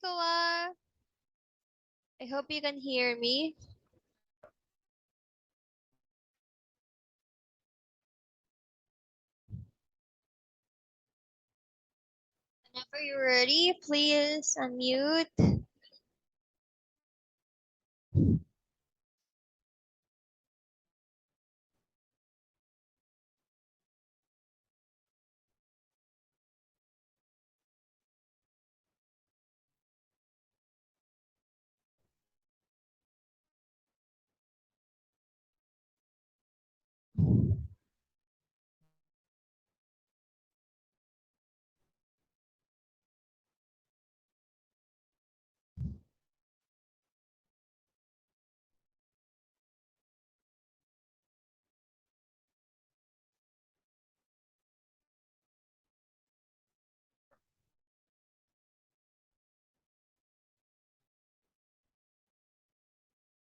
Koa. I hope you can hear me. Whenever you're ready, please unmute.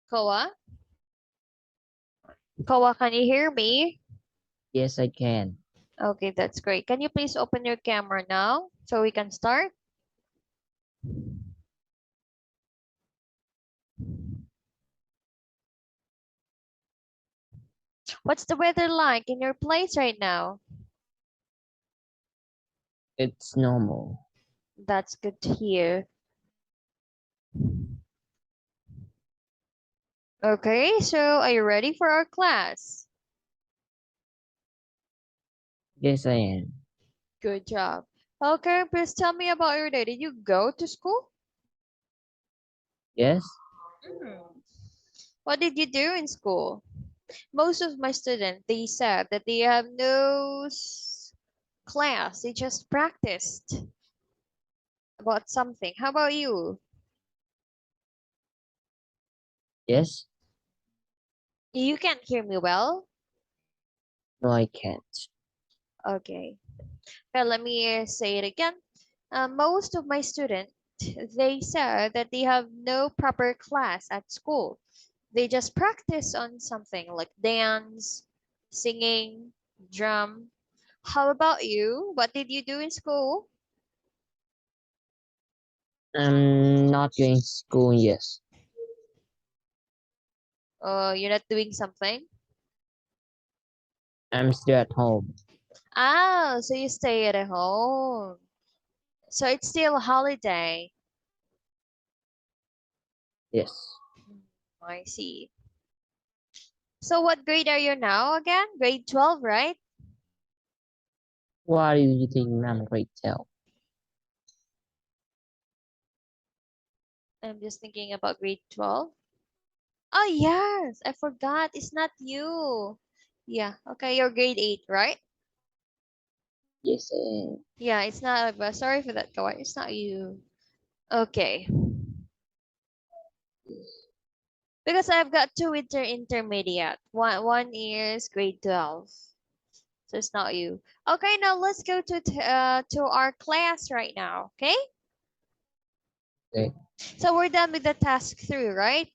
Koa? Koa, can you hear me? Yes, I can. Okay, that's great. Can you please open your camera now so we can start? What's the weather like in your place right now? It's normal. That's good to hear. Okay, so are you ready for our class? Yes, I am. Good job. Okay, please tell me about your day. Did you go to school? Yes, Mhm. What did you do in school? Most of my students, they said that they have no class. They just practiced about something. How about you? yes. You can't hear me well? No, I can't. Okay. Well, let me say it again. Most of my students, they said that they have no proper class at school. They just practice on something like dance, singing, drum. How about you? What did you do in school? I'm not going to school. Yes, You're not doing something? I'm still at home. Ah, so you stay at home. So it's still a holiday. Yes. I see. So what grade are you now again? Grade 12, right? What do you think I'm grade 12? I'm just thinking about grade 12. Oh, yes. I forgot. It's not you. Yeah. Okay. You're grade 8, right? Yes, I am. Yeah. It's not. Sorry for that, Kawai. It's not you. Okay. Because I've got two intermediate. One is grade 12. So it's not you. Okay. Now let's go to our class right now. Okay. Okay. So we're done with the task 3, right?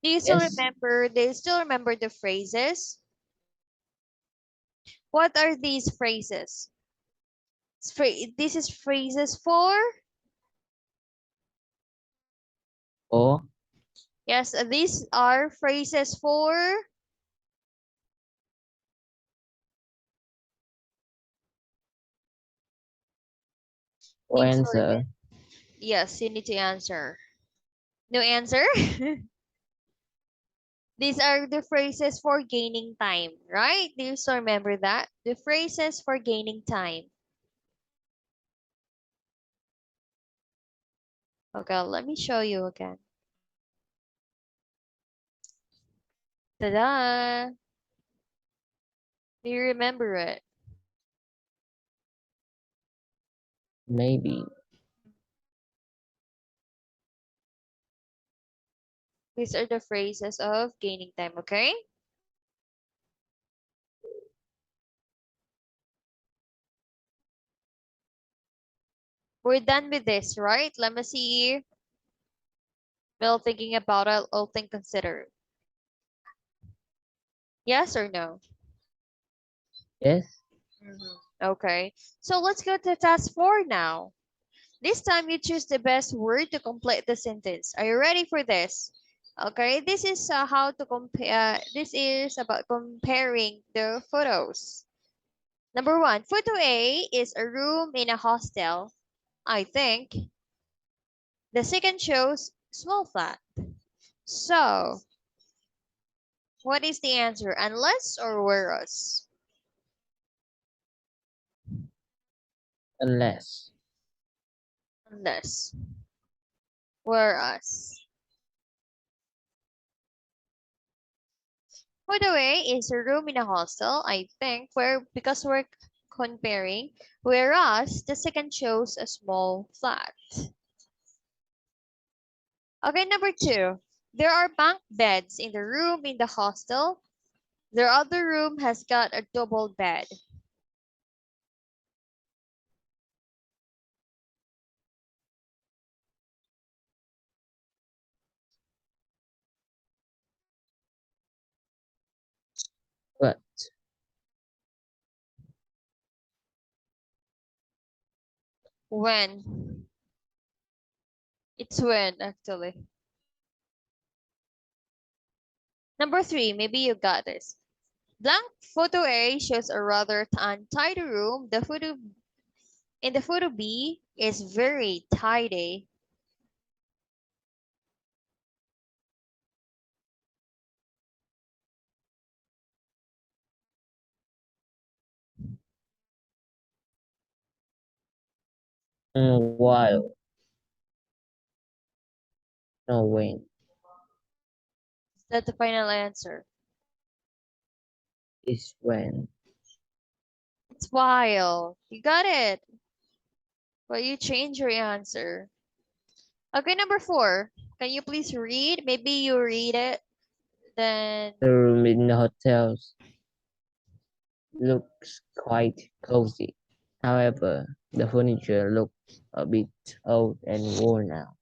Do you still Yes. remember? Do you still remember the phrases? What are these phrases? This is phrases for. Or Yes, these are phrases for. Do you still remember? answer. Yes, you need to answer. No answer? These are the phrases for gaining time, right? Do you still remember that? The phrases for gaining time. Okay, let me show you again. Ta-da! Do you remember it? Maybe. These are the phrases of gaining time, okay? We're done with this, right? Let me see. While thinking about it, I'll think consider. Yes or no? Yes. Okay. So let's go to task 4 now. This time you choose the best word to complete the sentence. Are you ready for this? Okay, this is how to compare. This is about comparing the photos. Number one, photo A is a room in a hostel. I think the second shows small flat. So, what is the answer? Unless or whereas? Unless. Unless. Whereas. By the way, is a room in a hostel, I think, where because we're comparing, whereas the second shows a small flat. Okay, number two. There are bunk beds in the room in the hostel. The other room has got a double bed. But. When? It's when, actually. Number three, maybe you got this. Blank photo A shows a rather untidy room. The photo in the photo B is very tidy. While. No when. Is that the final answer? Is when. It's while. You got it. But you change your answer. Okay, number four. Can you please read? Maybe you read it. Then The room in the hotels looks quite cozy. However, the furniture looks a bit old and worn out.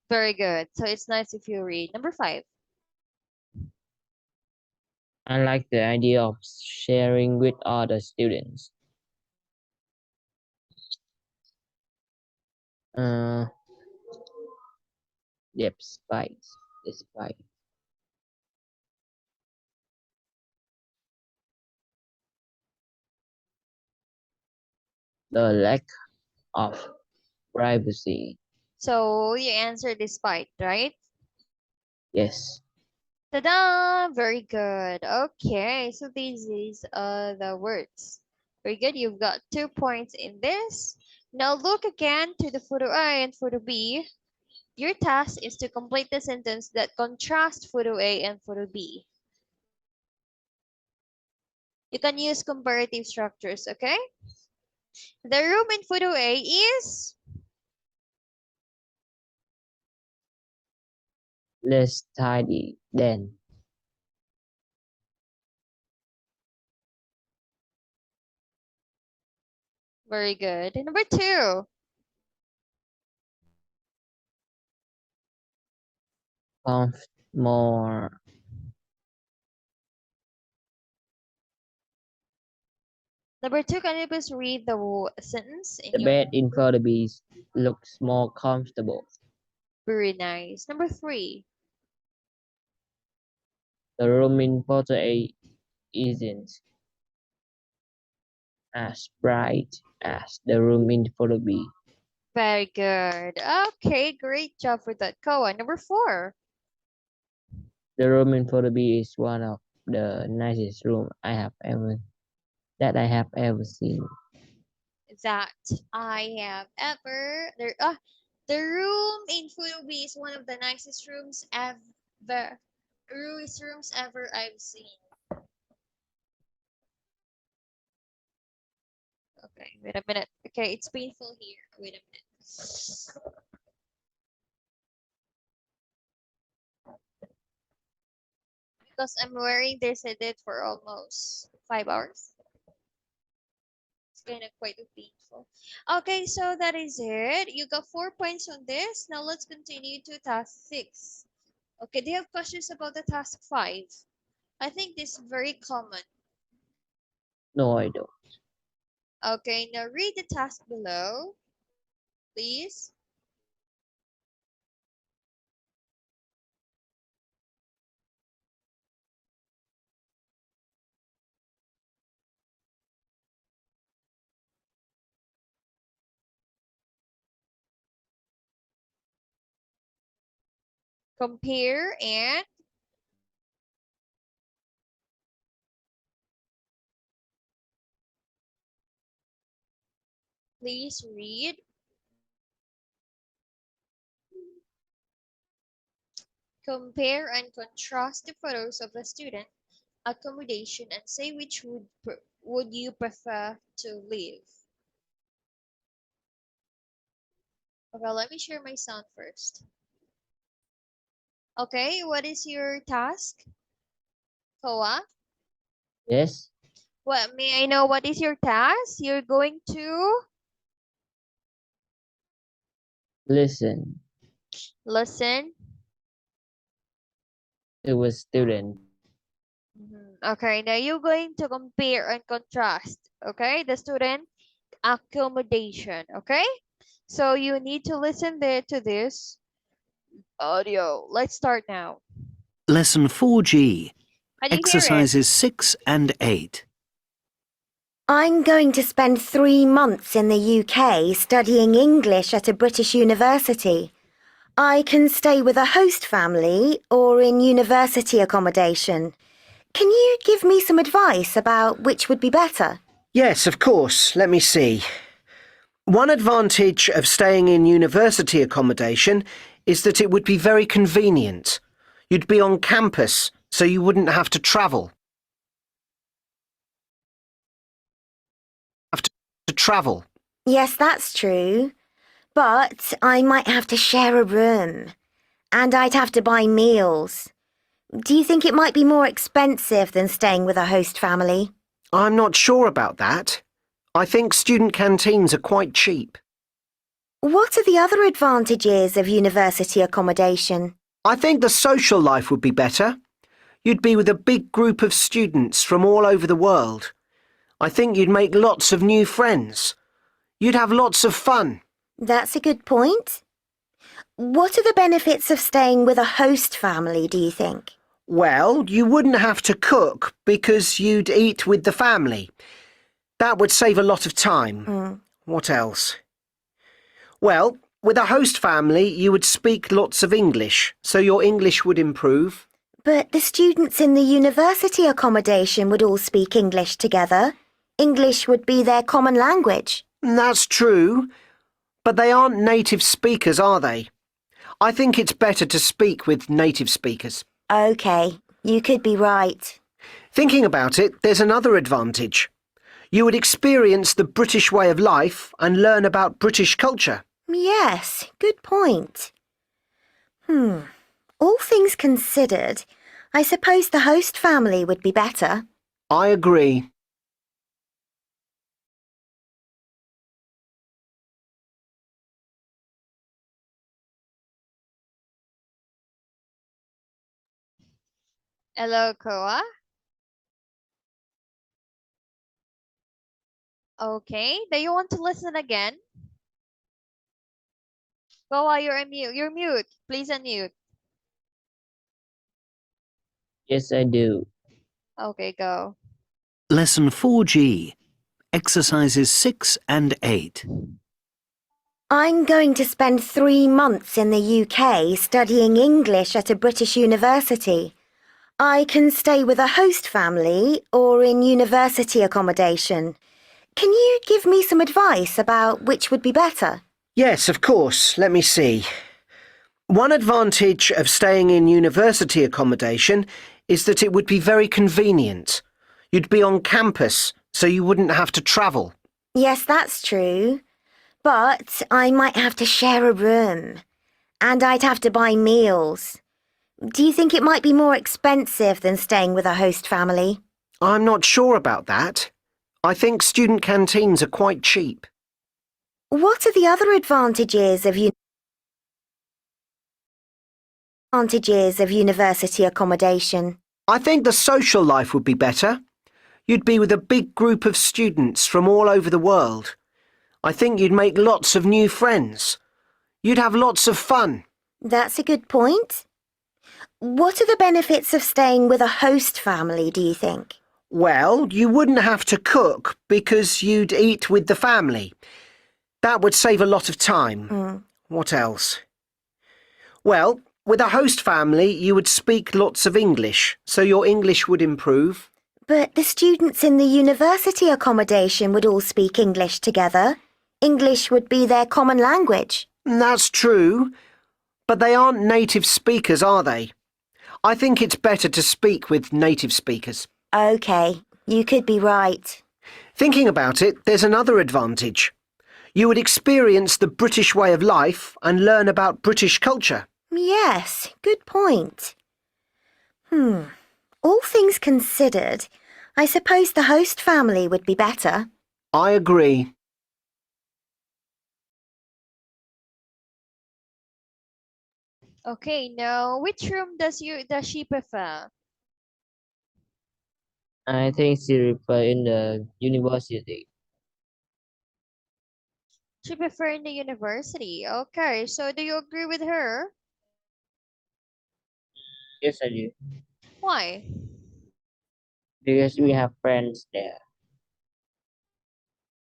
very good. So it's nice if you read. Number five. I like the idea of sharing with other students. Uh, yep, spice. Despite the lack of privacy. So you answered despite, right? Yes, Ta-da! Very good. Okay, so this is the words. Very good. You've got 2 points in this. Now look again to the photo A and photo B. Your task is to complete the sentence that contrast photo A and photo B. You can use comparative structures, okay? The room in photo A is less tidy than very good. And number two, more. can you please read the sentence in The your bed in photo B looks more comfortable. very nice. Number three, The room in photo A isn't as bright as the room in photo B. very good. Okay, great job for that, Koa. Number four, The room in photo B is one of the nicest room I have ever seen. that I have ever there. The room in photo B is one of the nicest rooms ever I've seen. Okay, wait a minute. Okay, it's painful here. Wait a minute. Because I'm wearing this, I did for almost 5 hours. It's kind of quite painful. Okay, so that is it. You got 4 points on this. Now let's continue to task six. Okay, do you have questions about the task five? I think this is very common. No, I don't. Okay, now read the task below, please. Compare and please read. Compare and contrast the photos of the student accommodation and say which would you prefer to live. Okay, let me share my sound first. Okay, what is your task, Koa? Yes, What may I know what is your task? You're going to listen listen. to a student. Okay, now you're going to compare and contrast. Okay, the student accommodation. Okay, so you need to listen there to this audio. Let's start now. Lesson 4G, Can you hear it? Exercises 6 and 8. I'm going to spend 3 months in the UK studying English at a British university. I can stay with a host family or in university accommodation. Can you give me some advice about which would be better? Yes, of course. Let me see. One advantage of staying in university accommodation is that it would be very convenient. You'd be on campus, so you wouldn't have to travel. Yes, that's true. But I might have to share a room. And I'd have to buy meals. Do you think it might be more expensive than staying with a host family? I'm not sure about that. I think student canteens are quite cheap. What are the other advantages of university accommodation? I think the social life would be better. You'd be with a big group of students from all over the world. I think you'd make lots of new friends. You'd have lots of fun. That's a good point. What are the benefits of staying with a host family, do you think? Well, you wouldn't have to cook because you'd eat with the family. That would save a lot of time. What else? Well, with a host family, you would speak lots of English, so your English would improve. But the students in the university accommodation would all speak English together. English would be their common language. That's true, but they aren't native speakers, are they? I think it's better to speak with native speakers. OK, you could be right. Thinking about it, there's another advantage. You would experience the British way of life and learn about British culture. Yes, good point. All things considered, I suppose the host family would be better. I agree. Hello, Koa. Okay, do you want to listen again? Koa, you're on mute. You're mute. Please unmute. Yes, I do. Okay, go. Lesson 4G, Exercises 6 and 8. I'm going to spend 3 months in the UK studying English at a British university. I can stay with a host family or in university accommodation. Can you give me some advice about which would be better? Yes, of course. Let me see. One advantage of staying in university accommodation is that it would be very convenient. You'd be on campus, so you wouldn't have to travel. Yes, that's true. But I might have to share a room. And I'd have to buy meals. Do you think it might be more expensive than staying with a host family? I'm not sure about that. I think student canteens are quite cheap. What are the other advantages of university accommodation? I think the social life would be better. You'd be with a big group of students from all over the world. I think you'd make lots of new friends. You'd have lots of fun. That's a good point. What are the benefits of staying with a host family, do you think? Well, you wouldn't have to cook because you'd eat with the family. That would save a lot of time. What else? Well, with a host family, you would speak lots of English, so your English would improve. But the students in the university accommodation would all speak English together. English would be their common language. That's true, but they aren't native speakers, are they? I think it's better to speak with native speakers. OK, you could be right. Thinking about it, there's another advantage. You would experience the British way of life and learn about British culture. Yes, good point. All things considered, I suppose the host family would be better. I agree. Okay, now which room does she prefer? I think she prefer in the university. She prefer in the university. Okay, so do you agree with her? Yes, I do. Why? Because we have friends there.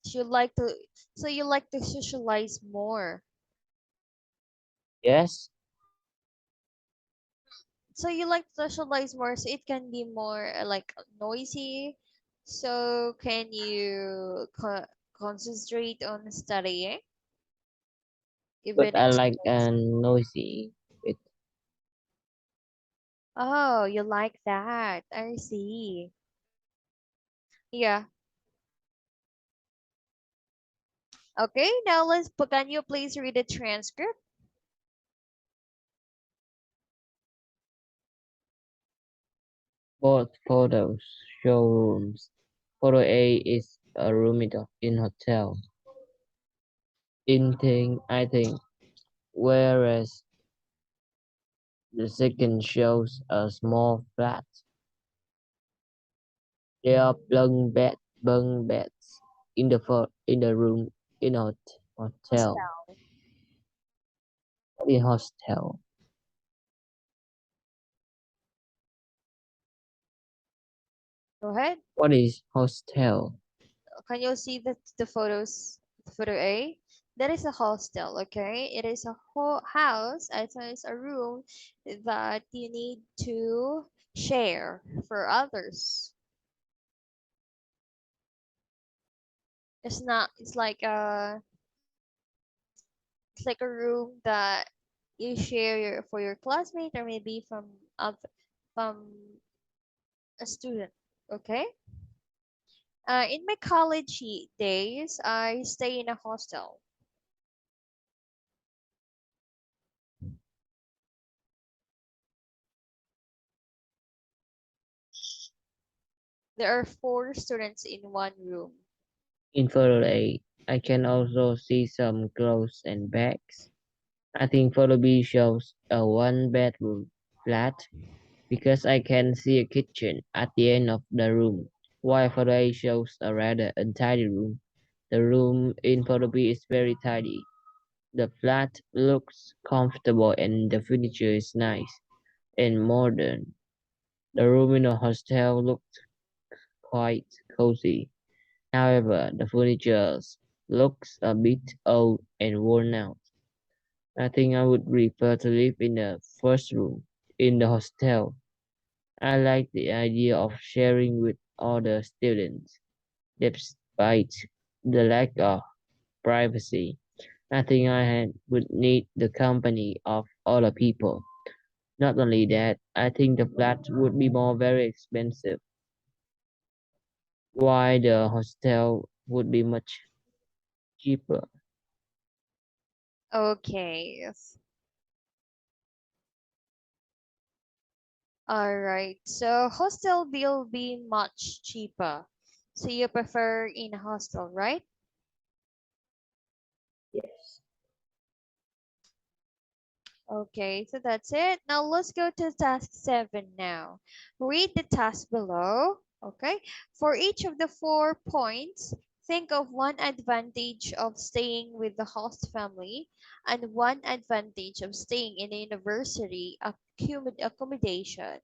You like to so you like to socialize more. Yes, So you like to socialize more, so it can be more like noisy. So can you concentrate on studying, but even I it's like noisy? noisy. It, Oh, you like that. I see. Yeah. Okay, now can you please read the transcript? both photos show rooms. Photo A is a room in hotel. I think, whereas the second shows a small flat. There are bunk beds in the room in a hotel. Hostel. In hostel. Go ahead. What is hostel? Can you see the photos? Photo A. That is a hostel. Okay, it is a whole house. It is a room that you need to share for others. It's not. It's like a room that you share for your classmate or maybe from a student. Okay. In my college days, I stay in a hostel. There are 4 students in one room. In photo A, I can also see some clothes and bags. I think photo B shows a one-bedroom flat because I can see a kitchen at the end of the room, while photo A shows a rather untidy room. The room in photo B is very tidy. The flat looks comfortable and the furniture is nice and modern. The room in the hostel looked quite cozy. However, the furniture looks a bit old and worn out. I think I would prefer to live in the first room in the hostel. I like the idea of sharing with other students, despite the lack of privacy. I think would need the company of other people. Not only that, I think the flat would be very expensive, while the hostel would be much cheaper. Okay. All right. So hostel will be much cheaper. So you prefer in a hostel, right? Yes. Okay, so that's it. Now let's go to task 7 now. Read the task below. Okay. For each of the 4 points, think of one advantage of staying with the host family and one advantage of staying in a university accommodation.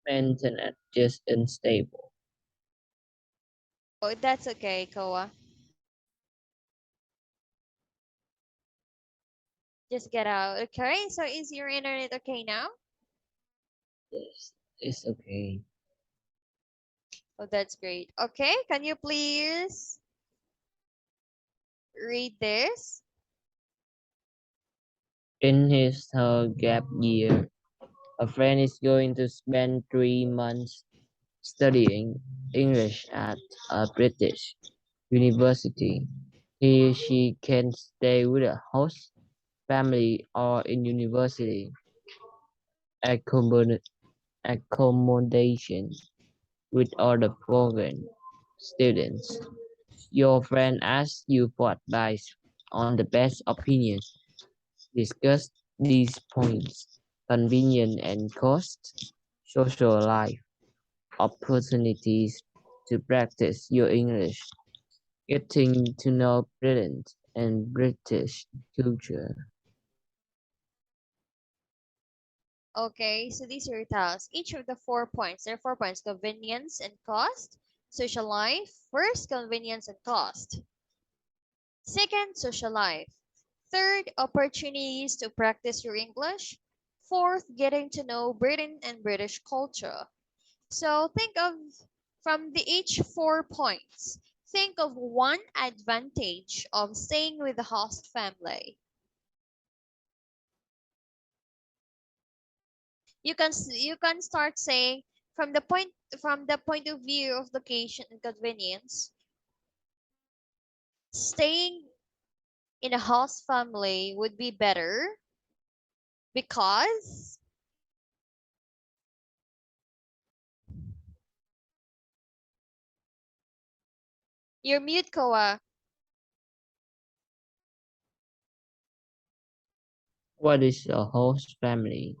Maintenance just unstable. Oh, that's okay, Koa. Just get out. Okay, so is your internet okay now? Yes, it's okay. Oh, that's great. Okay, can you please read this? In his third gap year, a friend is going to spend 3 months studying English at a British university. He or she can stay with a host family or in university accommod- accommodation with other foreign students. Your friend asks you for advice on the best opinions. Discuss these points: convenience and cost, social life, opportunities to practice your English, getting to know Britain and British culture. Okay, so these are your tasks. Each of the 4 points, there are 4 points: convenience and cost, social life. First, convenience and cost. Second, social life. Third, opportunities to practice your English. Fourth, getting to know Britain and British culture. So think of from the each 4 points. Think of one advantage of staying with the host family. You can start saying from the point of view of location and convenience. Staying in a host family would be better because you're mute, Koa. What is a host family?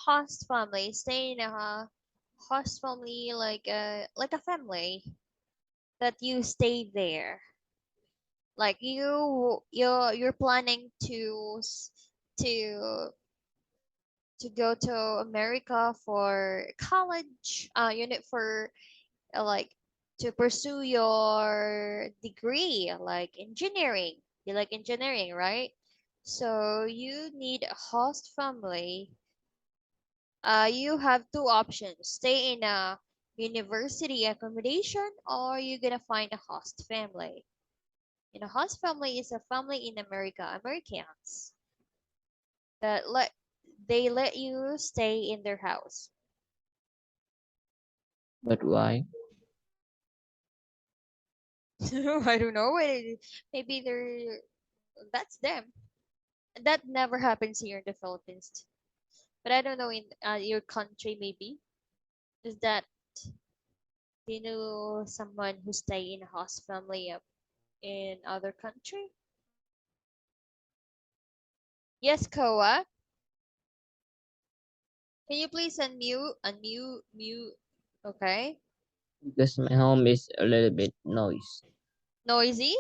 Host family, stay in a host family like a family that you stay there. Like you're planning to to go to America for college, unit for like to pursue your degree, like engineering. You like engineering, right? So you need a host family. You have two options: stay in a university accommodation, or you're gonna find a host family. A host family is a family in America, Americans that let you stay in their house. But why? I don't know. Maybe that's them. That never happens here in the Philippines. But I don't know in your country maybe. Is that do you know someone who stay in a host family in other country? Yes, Koa. Can you please mute? Okay. Because my home is a little bit noise. Noisy?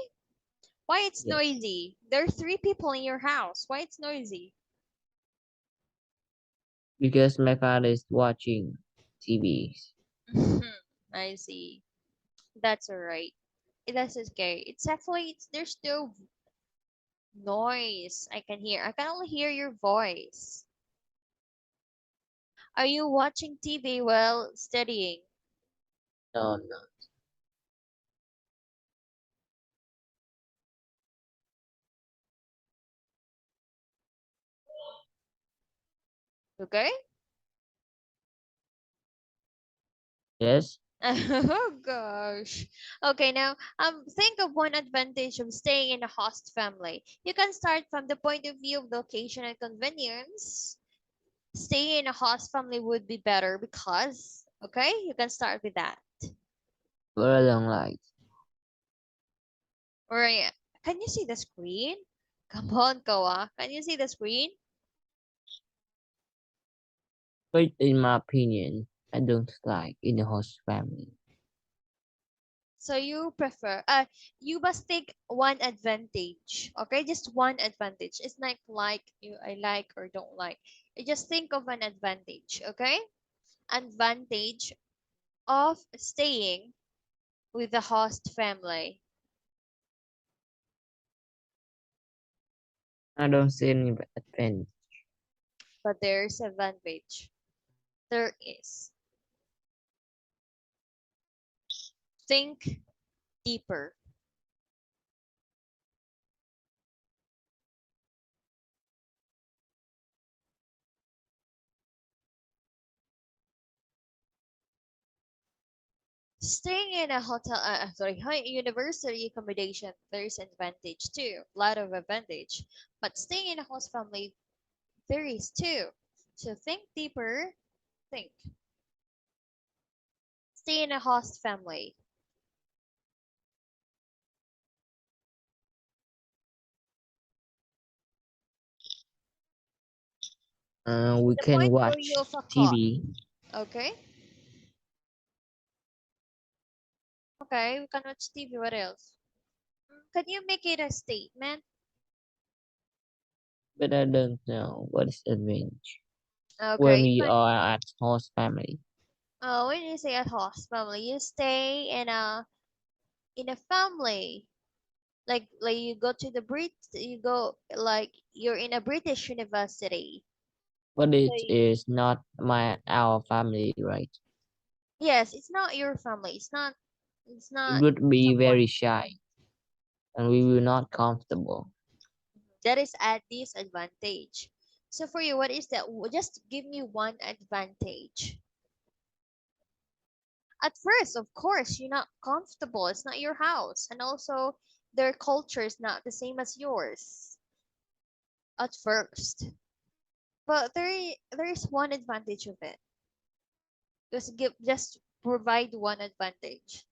Why it's Yes, noisy? There are three people in your house. Why it's noisy? because my father is watching TV. I see. That's alright. That's okay. It's actually there's no noise I can hear. I can only hear your voice. Are you watching TV while studying? No, no. Okay? Yes, Oh gosh. Okay, now think of one advantage of staying in a host family. You can start from the point of view of location and convenience. Staying in a host family would be better because okay, you can start with that. for a long life. Or can you see the screen? Come on, Koa. Can you see the screen? But in my opinion, I don't like in a host family. So you prefer you must take one advantage. Okay, just one advantage. It's not like you I like or don't like. You just think of an advantage, okay? Advantage of staying with the host family. I don't see any advantage. But there's advantage. There is. Think deeper. Staying in a hotel, high university accommodation, there's advantage too. A lot of advantage. But staying in a host family, there is too. So think deeper. Think. Stay in a host family. We The can point for watch you of a cost. TV, Okay. Okay. We can watch TV. What else? Can you make it a statement? but I don't know what is advantage when Okay. we are at host family. When you say a host family, you stay in a family. Like you go to the you go like you're in a British university. But So it is not our family, right? yes, it's not your family. It's It not would be someone very shy and we will not comfortable. that is at disadvantage. So for you, what is that? Just give me one advantage. At first, of course, you're not comfortable. It's not your house, and also their culture is not the same as yours at first. But there is one advantage of it. Just provide one advantage.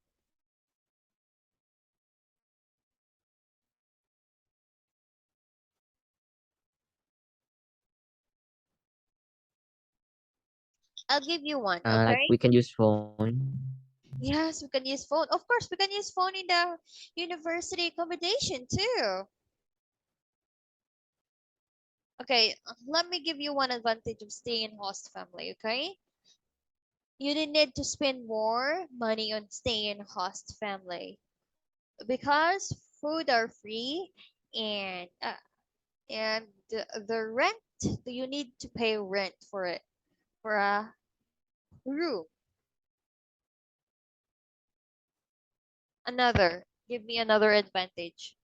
I'll give you one, Like okay? we can use phone. Yes, we can use phone. Of course, we can use phone in the university accommodation too. Okay, let me give you one advantage of staying in host family, okay? You didn't need to spend more money on staying in host family because food are free and the rent you need to pay rent for it for a room. Another, give me another advantage.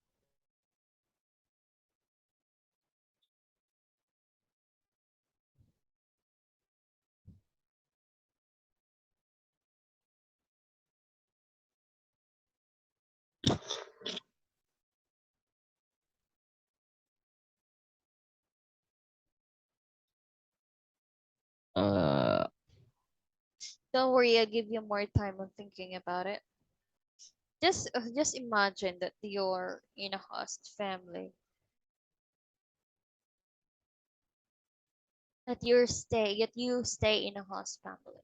Uh, Don't worry, I'll give you more time on thinking about it. Just imagine that you're in a host family, that you stay in a host family.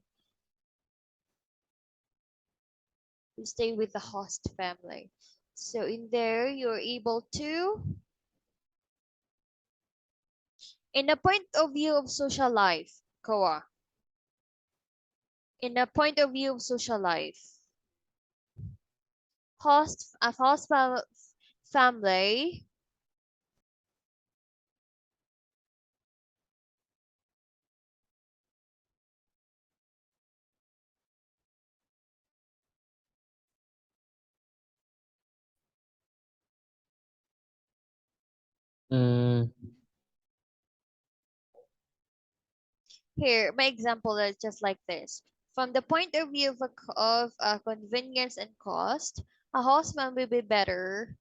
You stay with the host family. So in there, you're able to, in a point of view of social life, Koa, in a point of view of social life, family mm, here, my example is just like this. From the point of view of convenience and cost, a host family will be better.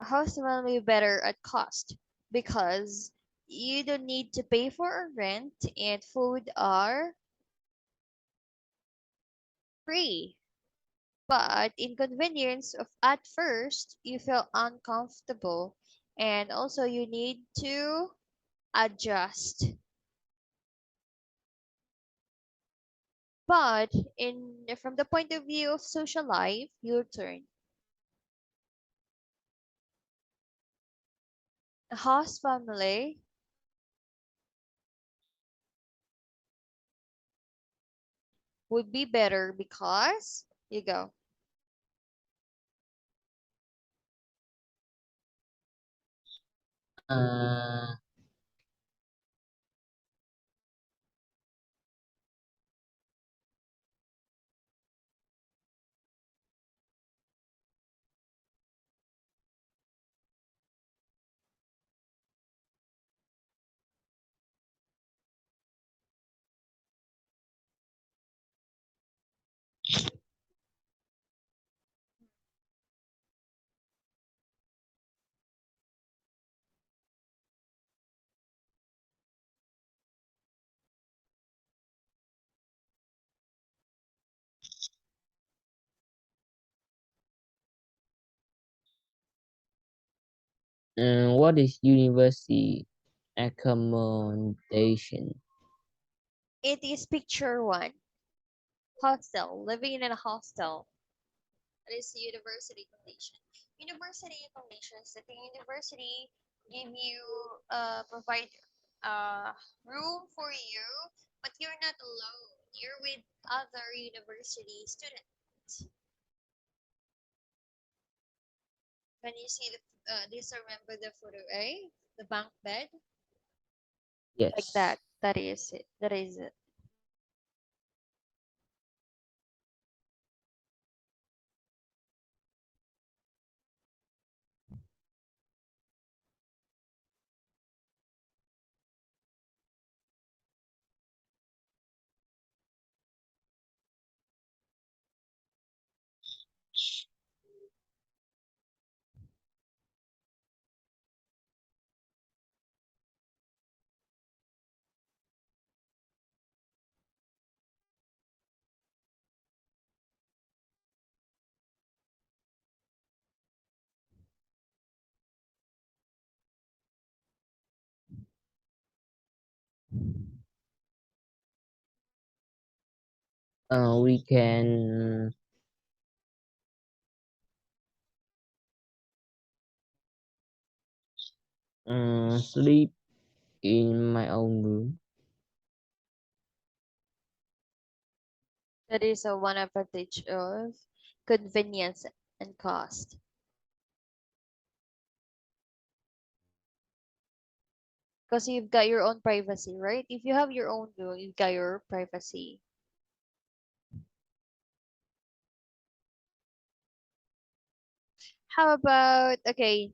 A host family will be better at cost because you don't need to pay for a rent and food are free. But inconvenience of at first you feel uncomfortable and also you need to adjust. But in from the point of view of social life, your turn. A host family would be better because you go. uh, what is university accommodation? It is picture one. Hostel, living in a hostel. That is university condition. University conditions that the university give you provide room for you, but you're not alone. You're with other university students. Can you see do you still remember the photo A? The bunk bed? Like Yes. that. That is it. That is it. We can sleep in my own room. That is a one advantage of convenience and cost. Because you've got your own privacy, right? If you have your own room, you've got your privacy. How about, okay,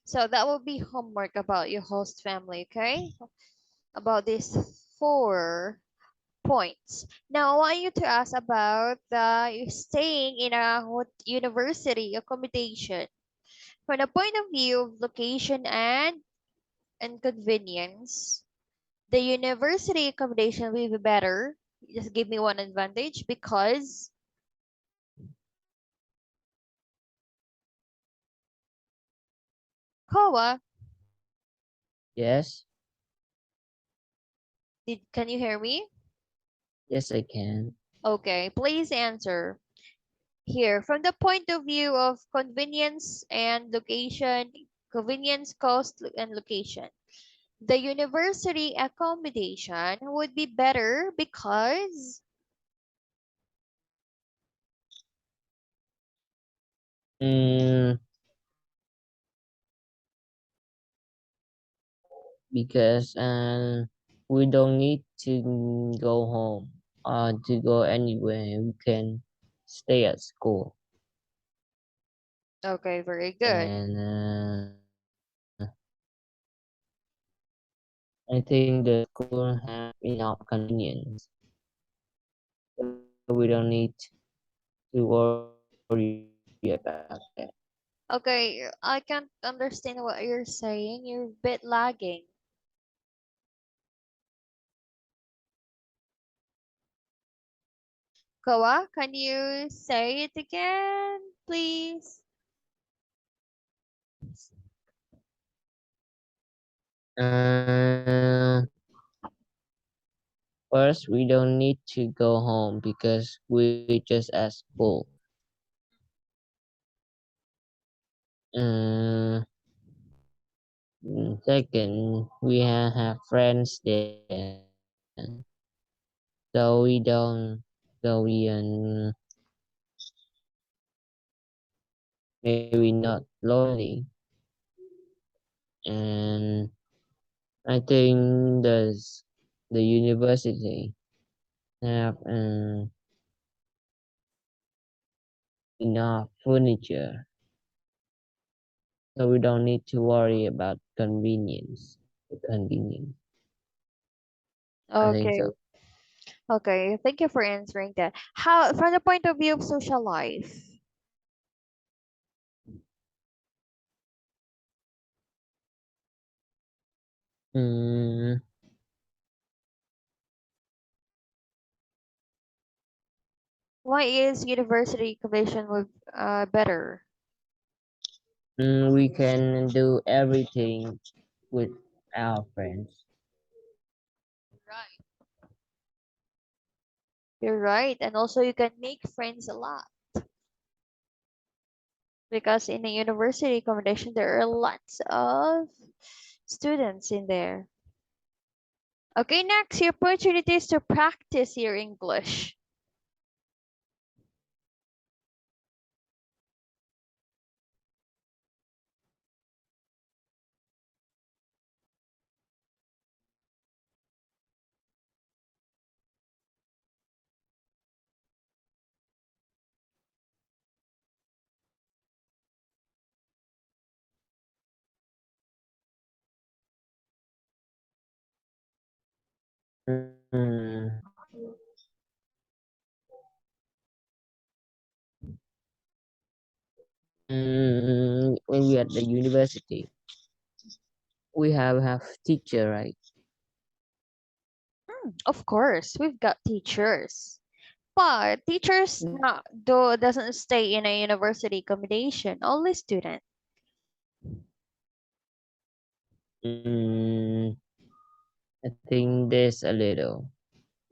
so that will be homework about your host family, okay? About these four. points. Now, I want you to ask about the staying in a university accommodation. From the point of view of location and convenience, the university accommodation will be better. Just give me one advantage because Koa, Yes, can you hear me? yes, I can. Okay, please answer. Here, from the point of view of convenience and location, convenience, cost, and location, the university accommodation would be better because Mm, because we don't need to go home or to go anywhere. We can stay at school, okay, very good. and I think the school have enough convenience, so we don't need to worry about that. Okay, I can't understand what you're saying. You're a bit lagging. Koa, can you say it again, please? Uh, First, we don't need to go home because we just at school. Uh, Second, we have friends there, so we don't, so we maybe not lonely. And I think the university have enough furniture, so we don't need to worry about convenience. The convenience, I think Okay, so. okay. Thank you for answering that. How, from the point of view of social life, Mm, why is university accommodation with better? we can do everything with our friends. Right. You're right, and also you can make friends a lot because in a university accommodation there are lots of students in there. Okay, next, your opportunities to practice your English. Mm, when we at the university, we have teacher, right? Of course, we've got teachers. But teachers not do doesn't stay in a university accommodation, only student. Mm, I think there's a little.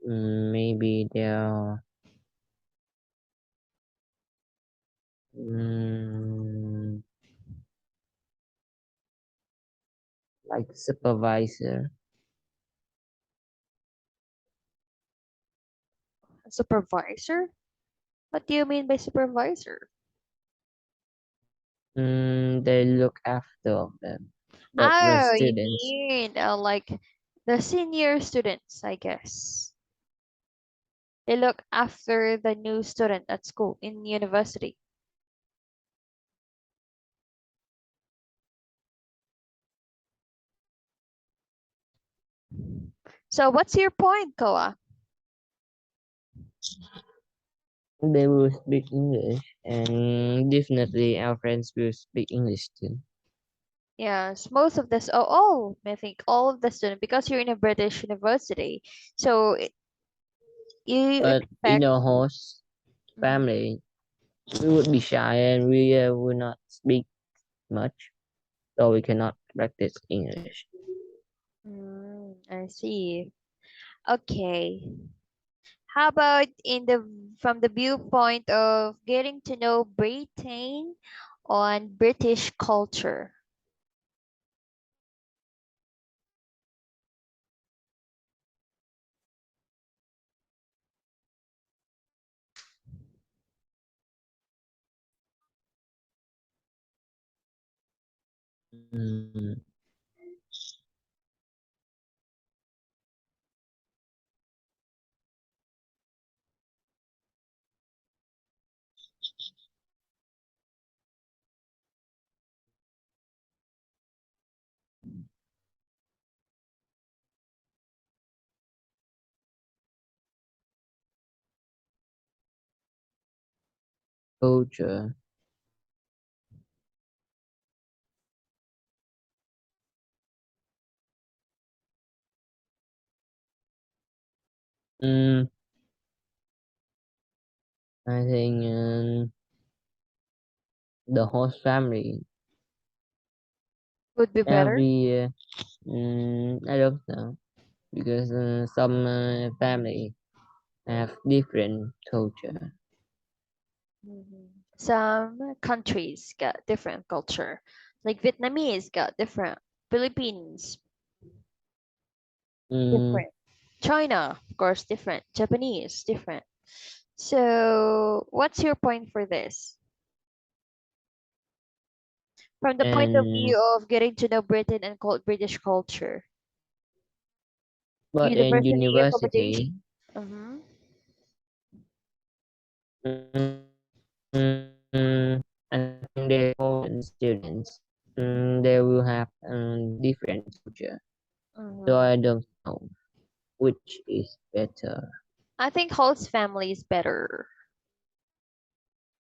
Maybe there are mm, like supervisor. Supervisor? What do you mean by supervisor? They look after of them, but the Oh, you students. mean like the senior students, I guess. They look after the new student at school in university. So what's your point, Koa? They will speak English, and definitely our friends will speak English too. Yes, most of this, all, I think all of the students, because you're in a British university, so you But in expect. a host Mhm. family, we would be shy and we will not speak much, so we cannot practice English. I see. Okay. How about in the from the viewpoint of getting to know Britain on British culture? Mm, culture. Mm, I think the host family Would be better. every year. I don't know because some family have different culture. Some countries got different culture, like Vietnamese got different, Philippines Mm, different, China of course different, Japanese different. So, what's your point for this? From the point of and view of getting to know Britain and British culture, but in university accommodation. university, Mm-hmm. I think they foreign students. They will have different culture. So Mm-hmm. I don't know which is better. I think host family is better.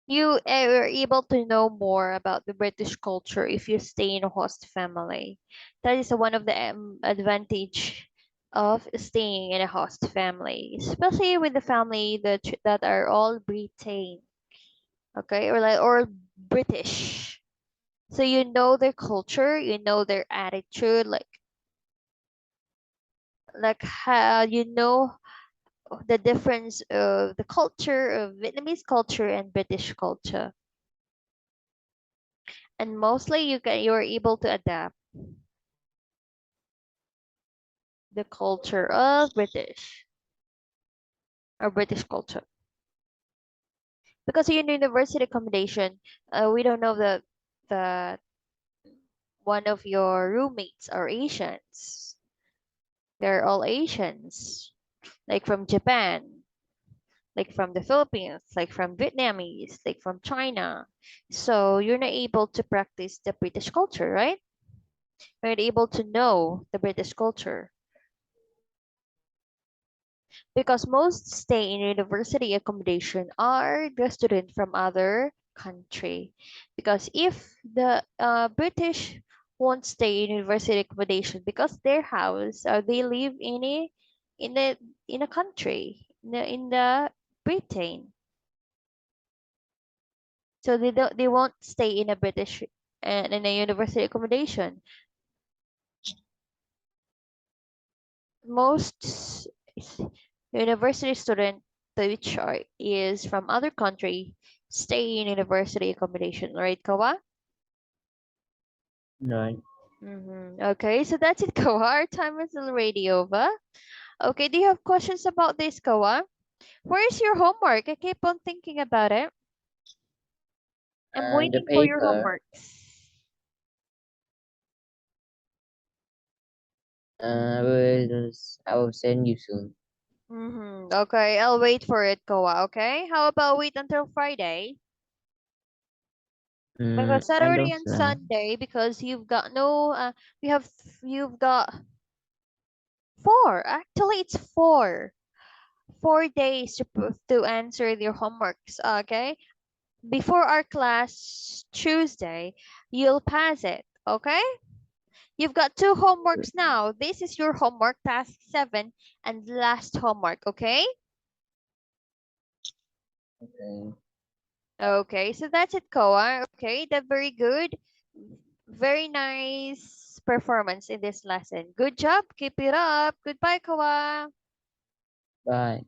You are able to know more about the British culture if you stay in a host family. That is one of the advantage of staying in a host family, especially with the family that are all Britain, okay, or British. So you know their culture, you know their attitude, like how you know the difference of the culture of Vietnamese culture and British culture, and mostly you're able to adapt the culture of British or British culture. Because in university accommodation, we don't know that one of your roommates are Asians. They're all Asians, like from Japan, like from the Philippines, like from Vietnamese, like from China. So you're not able to practice the British culture, right? You're not able to know the British culture because most stay in university accommodation are the student from other country. Because if the British won't stay in university accommodation because their house they live in a in a country in the Britain, so they won't stay in a British and in a university accommodation. Most university student which is from other country stay in university accommodation, right, Kawa? Right. Okay, so that's it, Kawa. Our time is already over. Okay, do you have questions about this, Kawa? Where's your homework? I keep on thinking about it. I'm The waiting for your paper homeworks. I will send you soon. Okay, I'll wait for it, Kawa. Okay, how about wait until Friday? Because I Saturday don't and know. Sunday, because you've got no, we have, you've got four. Actually, it's four. 4 days to answer your homeworks. Okay, before our class Tuesday, you'll pass it. Okay. You've got 2 homeworks now. This is your homework, task 7, and last homework, okay? Okay. Okay, so that's it, Koa. Okay, that's very good. Very nice performance in this lesson. Good job. Keep it up. Goodbye, Koa. Bye.